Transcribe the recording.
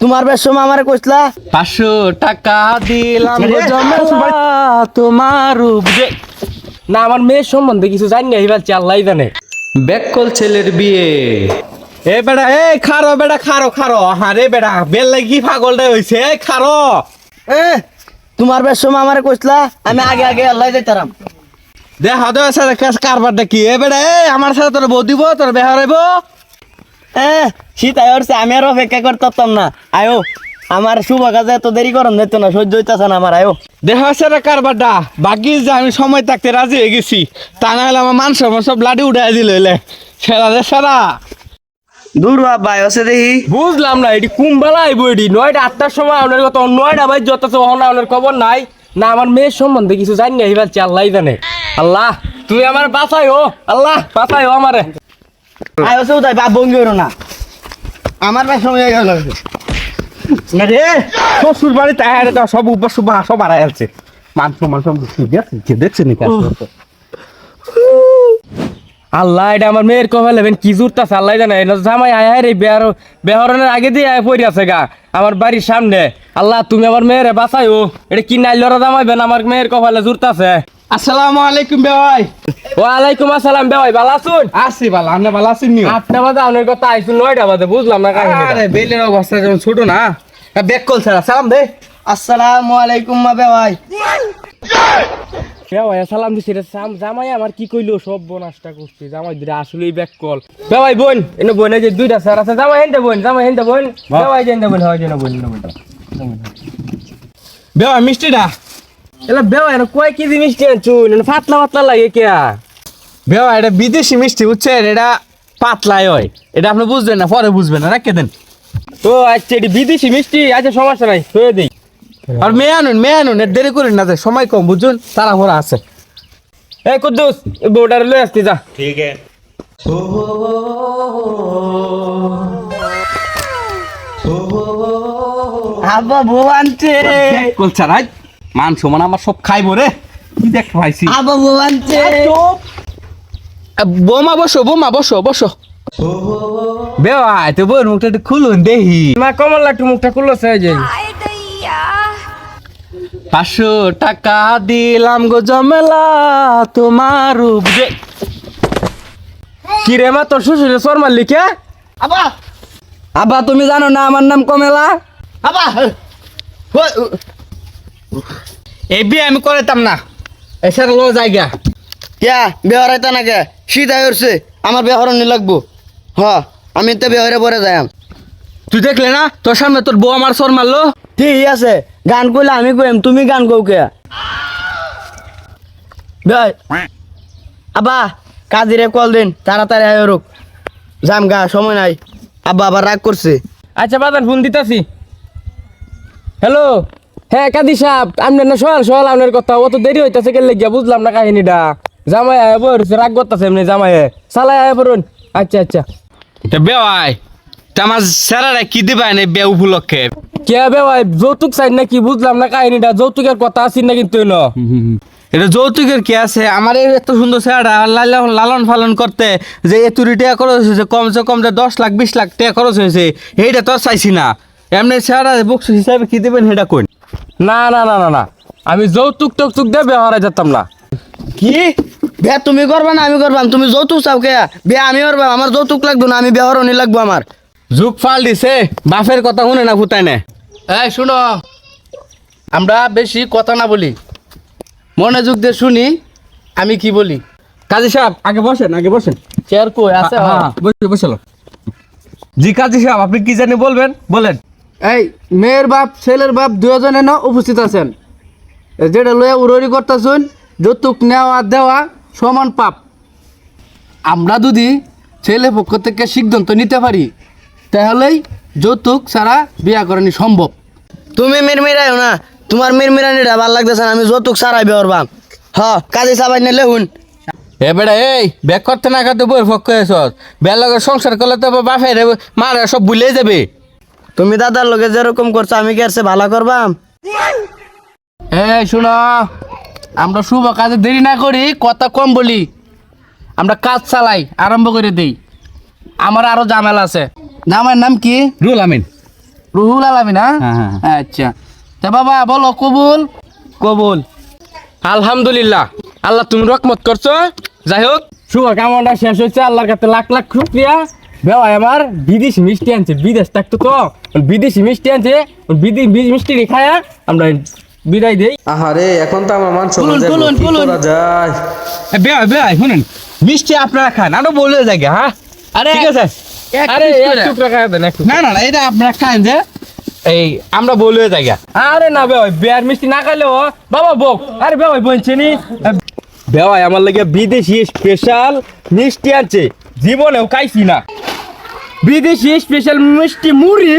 তোমার বেশ সময় আমারে কইছলা 500 টাকা দিলাম গো জমেলা তোমার উপরে। না আমার মেয়ের সম্বন্ধে কিছু জানি না, এবার আল্লাহ জানে। ব্যাককল ছেলের বিয়ে। এ বেড়া এই খারো বেড়া খারো হারে বেড়া বেল লাগি পাগলটা হইছে। এই খারো এ তোমার বেশ সময় আমারে কইছলা আমি আগে আগে আল্লাহ যাইতারাম। দেখ দে সাথে কারবারটা কি। এ বেড়া এই আমার সাথে তোর বউ দিব, তোর বিয়া হইব। শীত আয়রছে আমি আর অপেক্ষা করতাম না। আয়ো আমার শুভ কাজে এত দেরি করন যেত না, সহ্য হইতাছে না আমার। আয়ো দেহ সারা কারবারটা বাকি যে আমি সময় থাকতে রাজি হয়ে গেছি, তা না হলে আমার মান সম্মান সব লাডি উঠাই দিল হইলে সেরা দে সারা। দূর বাবা আছে দেখি। বুঝলাম না এটি কুম্বালা আইব, এটি 9টা 8টার সময় আপনার কথা 9টা বাজ যত আপনার খবর নাই। না আমার মেয়ের সম্বন্ধে কিছু জানি না, এবার আল্লাহ জানে। আল্লাহ তুই আমার বাঁচাইও, আল্লাহ বাঁচাইও আমারে। আয়ো উদয় বাপ বঙ্গি হইল না, আমার বেশ সময় হয়ে গেল। রে শ্বশুর বাড়ি তাই সব উপর সব হারাই আছে। মান সম্মান সব দেখছে নাকি? আল্লাহ এটা আমার মেয়ের কবে লেবেন কি জুরতাছে আল্লাহ জানে। জামাই আয় রে বেহরনের আগে দিয়ে আয় পড়ে আছে গা আমার বাড়ির সামনে। আল্লাহ তুমি আমার মেয়েরে বাঁচাইও, এটা কি নাইলরা জামাইবেন আমার মেয়ের কপালে জুরতাছে। আসসালামু আলাইকুম ভাই। ওয়ালাইকুম আসসালাম ভাই, ভালো আছুন? আসি ভালো, আপনি ভালো আছেন নি? 8টা বাজে আপনার কথা আইসুন, 9টা বাজে বুঝলাম না কাহিনী। আরে বেলের অবস্থা যেমন ছোট না, ব্যাক কল ছাড়া সালাম দে। আসসালামু আলাইকুম মা ভাই। ভাই সালাম দিছি রে। জামাই আমার কি কইলো সব বনাসটা করছি। জামাই দিরা আসলেই ব্যাক কল। ভাই বোন এনে বোন এই যে দুইটা স্যার আছে। জামাই হেনতে বোন, জামাই হেনতে বোন, ভাই হেনতে বোন, হয় যেন বোন বোন। বেওয়া মিষ্টিটা এলা বেওয়া এনে কয় কেজি মিষ্টি আনছুন? এনে পাতলা পাতলা লাগে কিয়া? বেওয়া এটা বিদেশি মিষ্টি বুঝছেন, এটা পাতলাই হয়, এটা আপনি বুঝবেন না, পরে বুঝবেন না, রাখে দেন। তো আচ্ছা এটি বিদেশি মিষ্টি, আচ্ছা সমস্যা নাই, থয়ে দেই। আর মেয়ে আনুন, এর দেরি করেন না, সময় কম বুঝুন, তারা ভরা আছে। এই কুদ্দুস বউটারে লই আসতি যা। ঠিক আছে। আব্বা বউ আনছে। কল ছাড়াই মান সমান আমার সব খাইবো রে। কি দেখ পাইছি। আব্বা বউ আনছে। বোমা বসো। বেওয়া তো বোন মুখটা একটু খুলুন দেখি। মা কমলা একটু মুখটা খুলছে এই যে। 500 টাকা দিলাম গো জমেলা তোমার উপরে। কি রে মা তোর শ্বশুরে সর মারলি কে? আব্বা আব্বা তুমি জানো না আমার নাম কমলা? আব্বা এই বিয়ে আমি করেতাম না, এসার লো জায়গা। কিয়া বেহর আইতা না কে? শীত আয়রছে আমার বেহর নি লাগবো। আমি তো বেহরে পরে যাই। তুই দেখলে না তোর সামনে তোর বউ আমার সর মারলো। ঠিক আছে গান কইলে আমি কইম, তুমি গান কও কে? ভাই আব্বা কাজিরে কল দিন, তাড়াতাড়ি আয় রুক যাম গা, সময় নাই। আব্বা আবার রাগ করছে। আচ্ছা বাদান ফোন দিতাছি। হ্যালো, হ্যাঁ কাদি সাহেব, আপনার না সকাল আপনার কথা অত দেরি হইতাছে কে লেগিয়া বুঝলাম না কাহিনীটা। জামাই আয় বলছে রাগ করতেছে এমনি জামাই চালাই আয় পড়ুন। আচ্ছা বেওয়াই আমার স্যারারা কি দিবা এনে বে উপলক্ষে? কে বে ভাই যৌতুক চাই নাকি বুঝলাম না কাহিনীটা। যৌতুকের কথা আছি না কিন্তু এটা যৌতুকের কি আছে? আমার এই এত সুন্দর স্যারা লালন পালন করতে যে এতুরি টাকা খরচ হয়েছে, কমসে কম যে 10 লাখ 20 লাখ টাকা খরচ হয়েছে, এইটা তো আর চাইছি না। এমনি স্যারা বকশিস হিসাবে কি দেবেন সেটা কই? না আমি যৌতুক টৌতুক দিয়ে ব্যবহারে যেতাম না। কি বে তুমি করবা না আমি করবাম? তুমি যৌতুক চাও কে? বে আমি করবাম, আমার যৌতুক লাগবো না, আমি বেহর নি লাগবো আমার। যুগ ফাল দিছে, বাপের কথা শুনে না ফুটাই না। এই শুনো, আমরা বেশি কথা না বলি, মনোযোগ দিয়ে শুনি আমি কি বলি। কাজী সাহেব আগে বসেন। চেয়ার কই আছে? বসে জি কাজী সাহেব, আপনি কি জানি বলবেন বলেন। এই মেয়ের বাপ ছেলের বাপ দুজনে না উপস্থিত আছেন। যেটা লইয়া উড়ি করতেছুন, যৌতুক নেওয়া দেওয়া সমান পাপ। আমরা যদি ছেলে পক্ষ থেকে সিদ্ধান্ত নিতে পারি তাহলেই যৌতুক ছাড়া বিয়া করানি সম্ভব। তুমি মিরমিরাইও না, তোমার মিরমিরানিটা ভাল লাগতেছে না, আমি যৌতুক ছাড়াই বেহরবাম। কাজে চাবাই নিলে হুন। এ বেড়া এই ব্যাগ করতে না করতে বইয়ের পক্ষ এস বেলাগে সংসার করলে তো বাপের মারা সব ভুলে যাবে। তুমি দাদার লগে যেরকম করছো আমি কি আর সে ভালো করবাম? এই শুনো, আমরা শুভ কাজে দেরি না করি, কথা কম বলি, আমরা কাজ চালাই, আরম্ভ করে দেই। আমার আরো ঝামেলা আছে। নামের নাম কি? রুল আমিন। রুহুল আলামিন হ্যাঁ, হ্যাঁ। আচ্ছা তা বাবা বলো কবুল কবুল। আলহামদুলিল্লাহ, আল্লাহ তুমি রহমত করছো। যাই হোক, শুভ কামনা শেষ হয়েছে, আল্লাহর কাছে লাখ লাখ শুকরিয়া। বেওয়াই আমার বিদেশি মিষ্টি আনছে, বিদেশ থাকতো তো বিদেশি মিষ্টি আনছে, বিদেশি মিষ্টি খায়া আমরা বিদায় দেই। আহারে এখন তো আমার মান সম্মান কুলুন, যাইবো, কুলুন, কি কুলুন। করা যায়? বেয়া বেয়া শুনেন, মিষ্টি আপনারা খান, আরো বলে জায়গা। হ্যাঁ আরে ঠিক আছে। আরে এক টুকরা খায়া দেন, এক টুকরা। না না না, এটা আপনারা খান যে এই আমরা বলে জায়গা। আরে না বেওয়াই, বেয়ার মিষ্টি না খাইলেও বাবা বক। আরে বেওয়াই বলছে নি, বেওয়াই আমার লাগে বিদেশি স্পেশাল মিষ্টি আনছে, জীবনেও খাইছি না। বিদেশি স্পেশাল মিষ্টি মুড়ি